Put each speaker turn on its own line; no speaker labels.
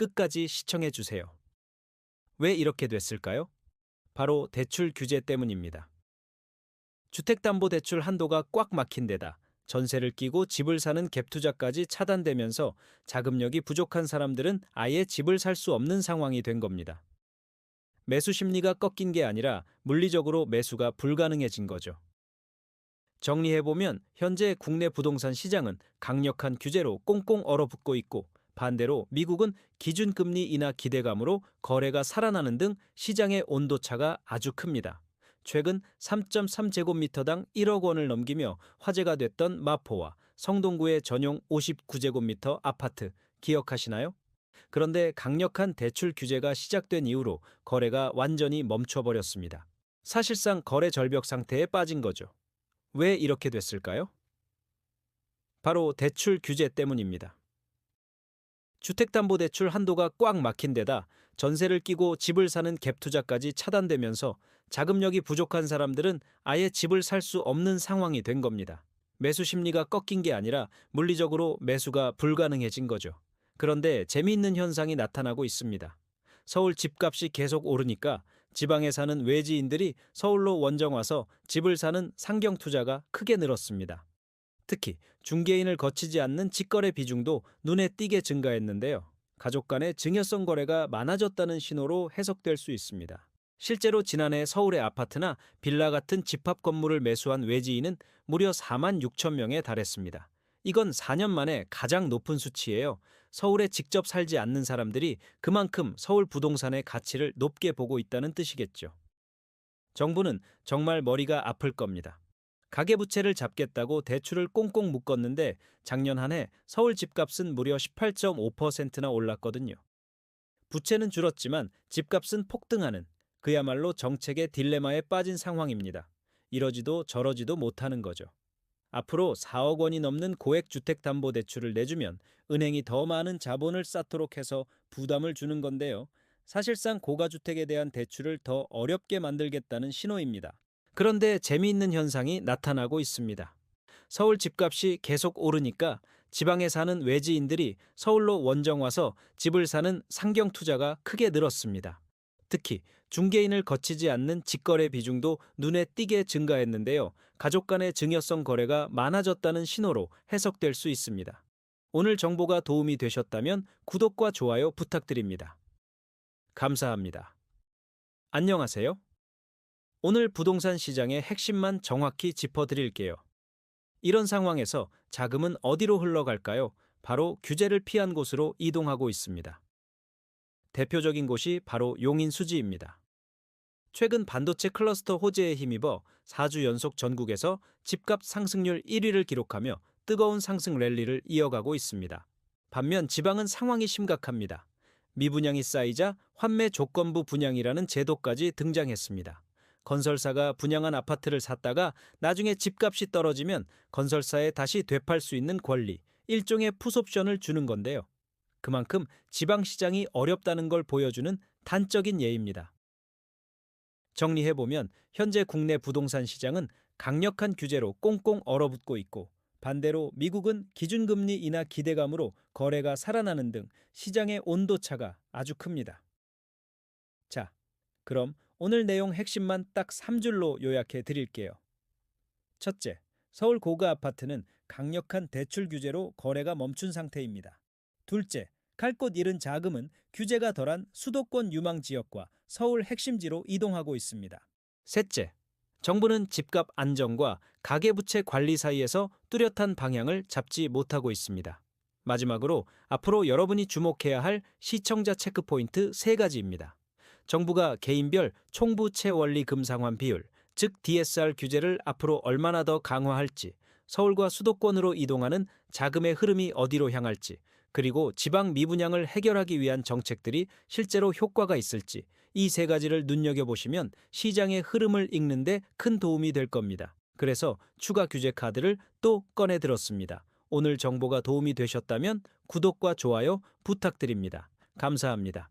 끝까지 시청해 주세요. 왜 이렇게 됐을까요? 바로 대출 규제 때문입니다. 주택담보대출 한도가 꽉 막힌 데다 전세를 끼고 집을 사는 갭투자까지 차단되면서 자금력이 부족한 사람들은 아예 집을 살 수 없는 상황이 된 겁니다. 매수 심리가 꺾인 게 아니라 물리적으로 매수가 불가능해진 거죠. 정리해보면 현재 국내 부동산 시장은 강력한 규제로 꽁꽁 얼어붙고 있고, 반대로 미국은 기준금리 인하 기대감으로 거래가 살아나는 등 시장의 온도차가 아주 큽니다. 최근 3.3제곱미터당 1억 원을 넘기며 화제가 됐던 마포와 성동구의 전용 59제곱미터 아파트 기억하시나요? 그런데 강력한 대출 규제가 시작된 이후로 거래가 완전히 멈춰버렸습니다. 사실상 거래 절벽 상태에 빠진 거죠. 왜 이렇게 됐을까요? 바로 대출 규제 때문입니다. 주택담보대출 한도가 꽉 막힌 데다 전세를 끼고 집을 사는 갭투자까지 차단되면서 자금력이 부족한 사람들은 아예 집을 살 수 없는 상황이 된 겁니다. 매수 심리가 꺾인 게 아니라 물리적으로 매수가 불가능해진 거죠. 그런데 재미있는 현상이 나타나고 있습니다. 서울 집값이 계속 오르니까 지방에 사는 외지인들이 서울로 원정 와서 집을 사는 상경 투자가 크게 늘었습니다. 특히 중개인을 거치지 않는 직거래 비중도 눈에 띄게 증가했는데요. 가족 간의 증여성 거래가 많아졌다는 신호로 해석될 수 있습니다. 실제로 지난해 서울의 아파트나 빌라 같은 집합 건물을 매수한 외지인은 무려 4만 6천 명에 달했습니다. 이건 4년 만에 가장 높은 수치예요. 서울에 직접 살지 않는 사람들이 그만큼 서울 부동산의 가치를 높게 보고 있다는 뜻이겠죠. 정부는 정말 머리가 아플 겁니다. 가계부채를 잡겠다고 대출을 꽁꽁 묶었는데 작년 한 해 서울 집값은 무려 18.5%나 올랐거든요. 부채는 줄었지만 집값은 폭등하는, 그야말로 정책의 딜레마에 빠진 상황입니다. 이러지도 저러지도 못하는 거죠. 앞으로 4억 원이 넘는 고액 주택담보대출을 내주면 은행이 더 많은 자본을 쌓도록 해서 부담을 주는 건데요. 사실상 고가주택에 대한 대출을 더 어렵게 만들겠다는 신호입니다. 그런데 재미있는 현상이 나타나고 있습니다. 서울 집값이 계속 오르니까 지방에 사는 외지인들이 서울로 원정 와서 집을 사는 상경 투자가 크게 늘었습니다. 특히 중개인을 거치지 않는 직거래 비중도 눈에 띄게 증가했는데요. 가족 간의 증여성 거래가 많아졌다는 신호로 해석될 수 있습니다. 오늘 정보가 도움이 되셨다면 구독과 좋아요 부탁드립니다. 감사합니다. 안녕하세요. 오늘 부동산 시장의 핵심만 정확히 짚어드릴게요. 이런 상황에서 자금은 어디로 흘러갈까요? 바로 규제를 피한 곳으로 이동하고 있습니다. 대표적인 곳이 바로 용인수지입니다. 최근 반도체 클러스터 호재에 힘입어 4주 연속 전국에서 집값 상승률 1위를 기록하며 뜨거운 상승 랠리를 이어가고 있습니다. 반면 지방은 상황이 심각합니다. 미분양이 쌓이자 환매 조건부 분양이라는 제도까지 등장했습니다. 건설사가 분양한 아파트를 샀다가 나중에 집값이 떨어지면 건설사에 다시 되팔 수 있는 권리, 일종의 풋옵션을 주는 건데요. 그만큼 지방시장이 어렵다는 걸 보여주는 단적인 예입니다. 정리해보면 현재 국내 부동산 시장은 강력한 규제로 꽁꽁 얼어붙고 있고, 반대로 미국은 기준금리 인하 기대감으로 거래가 살아나는 등 시장의 온도차가 아주 큽니다. 자, 그럼 오늘 내용 핵심만 딱 3줄로 요약해 드릴게요. 첫째, 서울 고가 아파트는 강력한 대출 규제로 거래가 멈춘 상태입니다. 둘째, 갈 곳 잃은 자금은 규제가 덜한 수도권 유망 지역과 서울 핵심지로 이동하고 있습니다. 셋째, 정부는 집값 안정과 가계부채 관리 사이에서 뚜렷한 방향을 잡지 못하고 있습니다. 마지막으로 앞으로 여러분이 주목해야 할 시청자 체크포인트 3가지입니다. 정부가 개인별 총부채 원리 금상환 비율, 즉 DSR 규제를 앞으로 얼마나 더 강화할지, 서울과 수도권으로 이동하는 자금의 흐름이 어디로 향할지, 그리고 지방 미분양을 해결하기 위한 정책들이 실제로 효과가 있을지, 이 3가지를 눈여겨보시면 시장의 흐름을 읽는 데 큰 도움이 될 겁니다. 그래서 추가 규제 카드를 또 꺼내 들었습니다. 오늘 정보가 도움이 되셨다면 구독과 좋아요 부탁드립니다. 감사합니다.